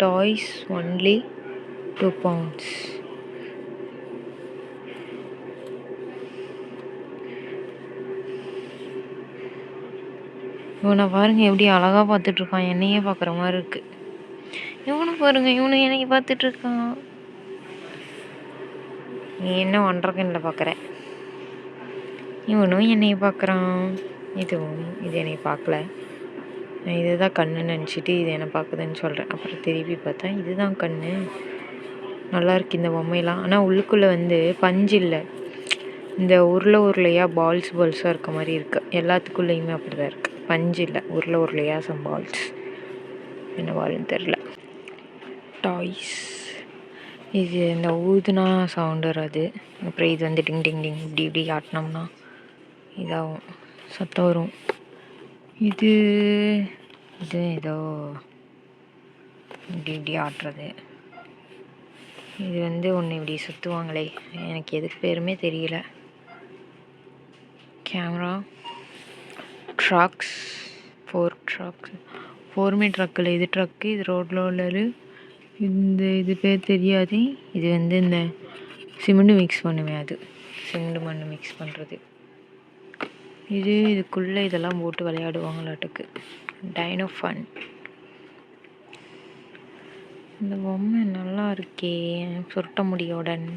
Toys only 2 pounds. இவனை பாருங்க எப்படி அழகா பார்த்துட்டு இருக்கான். என்னையே பார்க்குற மாதிரி இருக்கு. இவனு பாருங்க, இவனு என்னைய பார்த்துட்டு இருக்கான். நீ என்ன ஒன்றரை பார்க்குற? இவனும் என்னைய பார்க்குறான். இது என்னைய பார்க்கல. நான் இதுதான் கண்ணுன்னு நினச்சிட்டு இது என்னை பார்க்குதுன்னு சொல்கிறேன். அப்புறம் திருப்பி பார்த்தா இதுதான் கண்ணு. நல்லா இருக்கு இந்த பொம்மையெல்லாம். ஆனால் உள்ளுக்குள்ளே வந்து பஞ்சு இல்லை, இந்த உருளையாக பால்ஸாக இருக்க மாதிரி இருக்குது. எல்லாத்துக்குள்ளேயுமே அப்படி தான் இருக்குது. பஞ்சு இல்லை, உருளையாக சம் பால்ஸ். என்ன பால்னு தெரில. டாய்ஸ். இது இந்த ஊதுனா சவுண்டு வராது. அப்புறம் இது வந்து டிங் டிங் டிங் இப்படி ஆட்டினோம்னா இதாகும், சத்தம் வரும். இது ஏதோ இப்படி ஆட்டுறது. இது வந்து ஒன்று இப்படி சுற்றுவாங்களே, எனக்கு எதுக்கு பேருமே தெரியல. கேமரா. ட்ரக்ஸ். 4 ட்ரக்ஸ். 4 ட்ரக்கில் இது ட்ரக்கு, இது ரோட்டில் உள்ளது. இது பேர் தெரியாது. இது வந்து இந்த சிமெண்ட் மிக்ஸ் பண்ணுவேன், அது சிமெண்ட் மண் மிக்ஸ் பண்ணுறது. இதுக்குள்ளே இதெல்லாம் போட்டு விளையாடுவாங்களாட்டுக்கு. Dino fun. இந்த பொம்மை நல்லா இருக்கே, சுருட்ட முடியோடன்.